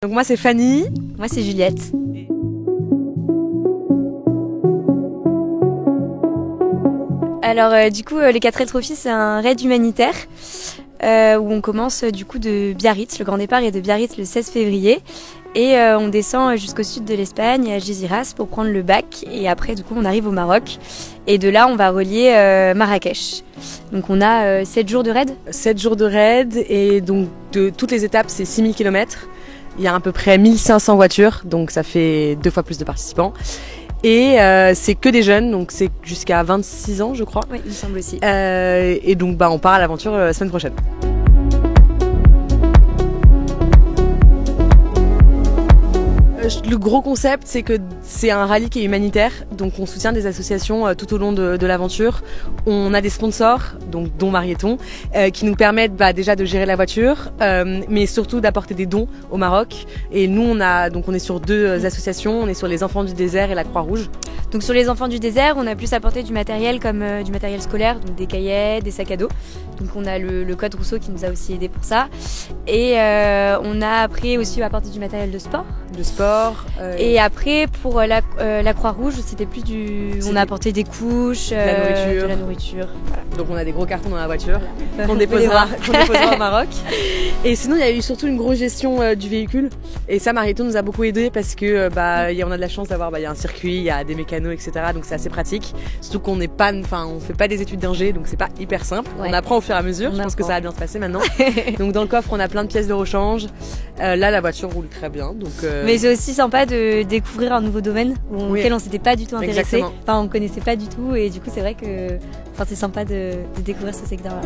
Donc moi c'est Fanny. Moi c'est Juliette. Alors du coup les 4L Trophy c'est un raid humanitaire où on commence du coup de Biarritz. Le grand départ est de Biarritz le 16 février et on descend jusqu'au sud de l'Espagne à Algeciras pour prendre le bac et après du coup on arrive au Maroc et de là on va relier Marrakech. Donc on a 7 jours de raid. 7 jours de raid et donc de toutes les étapes c'est 6000 km. Il y a à peu près 1500 voitures donc ça fait 2 fois plus de participants. Et c'est que des jeunes, donc c'est jusqu'à 26 ans je crois. Oui, il me semble aussi. Et donc on part à l'aventure la semaine prochaine. Le gros concept, c'est que c'est un rallye qui est humanitaire, donc on soutient des associations tout au long de l'aventure. On a des sponsors, donc dont Marieton, qui nous permettent déjà de gérer la voiture, mais surtout d'apporter des dons au Maroc. Et nous, on est sur 2 associations, on est sur les Enfants du désert et la Croix-Rouge. Donc sur les Enfants du désert, on a plus apporté du matériel comme du matériel scolaire, donc des cahiers, des sacs à dos. Donc on a le code Rousseau qui nous a aussi aidé pour ça. Et on a après aussi apporté du matériel de sport. Et après pour la Croix-Rouge, c'était plus on a apporté des couches, de la nourriture. Voilà. Donc on a des gros cartons dans la voiture qu'on déposera au Maroc. Et sinon il y a eu surtout une grosse gestion du véhicule. Et ça Marieton nous a beaucoup aidé parce que on a de la chance d'avoir y a un circuit, il y a des mécanos, etc. Donc c'est assez pratique. Surtout qu'on n'est pas, on fait pas des études d'ingé, donc c'est pas hyper simple. Ouais. On apprend au fur et à mesure. Je pense que ça va bien se passer maintenant. Donc dans le coffre on a plein de pièces de rechange. Là la voiture roule très bien. Donc mais c'est aussi sympa de découvrir un nouveau domaine auquel on s'était pas du tout intéressé. Exactement. Enfin on connaissait pas du tout et du coup c'est vrai que c'est sympa de découvrir ce secteur-là.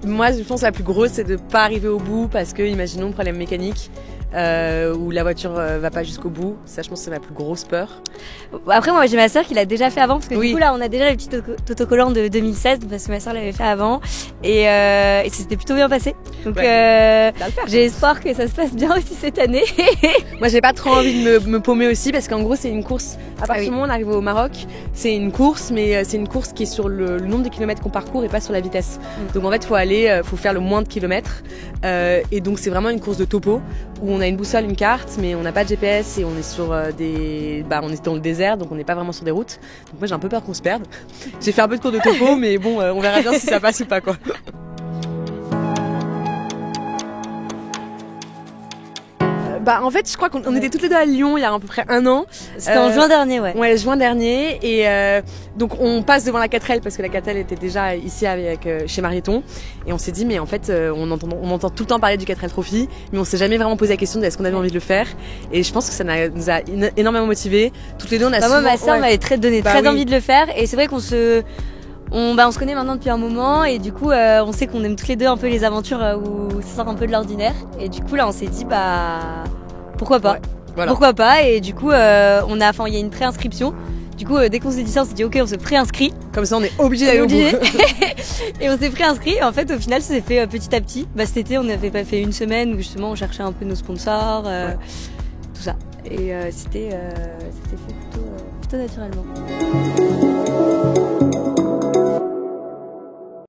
Moi je pense que la plus grosse c'est de pas arriver au bout parce que imaginons problème mécanique où la voiture va pas jusqu'au bout. Ça je pense que c'est ma plus grosse peur. Après moi j'ai ma soeur qui l'a déjà fait avant parce que du coup là on a déjà le petit autocollant de 2016 parce que ma soeur l'avait fait avant et ça s'était plutôt bien passé. Donc j'ai espoir que ça se passe bien aussi cette année. Moi j'ai pas trop envie de me paumer aussi parce qu'en gros c'est une course. À partir du moment où on arrive au Maroc, c'est une course mais c'est une course qui est sur le nombre de kilomètres qu'on parcourt et pas sur la vitesse. Donc en fait faut faire le moins de kilomètres et donc c'est vraiment une course de topo où on a une boussole, une carte mais on n'a pas de GPS et on est sur on est dans le désert donc on n'est pas vraiment sur des routes. Donc moi j'ai un peu peur qu'on se perde. J'ai fait un peu de cours de topo mais bon on verra bien si ça passe ou pas quoi. En fait, je crois qu'on était toutes les deux à Lyon il y a à peu près 1 an. C'était en juin dernier, ouais. Ouais, juin dernier. Et donc on passe devant la 4L parce que la 4L était déjà ici chez Marieton. Et on s'est dit, mais en fait, on entend tout le temps parler du 4L Trophy, mais on s'est jamais vraiment posé la question de est-ce qu'on avait envie de le faire. Et je pense que ça nous a énormément motivés. Toutes les deux, on a moi, ma sœur m'avait donné très envie de le faire. Et c'est vrai qu'on se connaît maintenant depuis un moment et du coup on sait qu'on aime toutes les deux un peu les aventures où ça sort un peu de l'ordinaire et du coup là on s'est dit pourquoi pas, pourquoi pas et du coup il y a une préinscription. Du coup dès qu'on s'est dit ça on s'est dit ok on se préinscrit. Comme ça on est obligé d'aller au bout. Et on s'est préinscrit et en fait au final ça s'est fait petit à petit. Cet été on avait pas fait une semaine où justement on cherchait un peu nos sponsors, tout ça et c'était fait plutôt naturellement.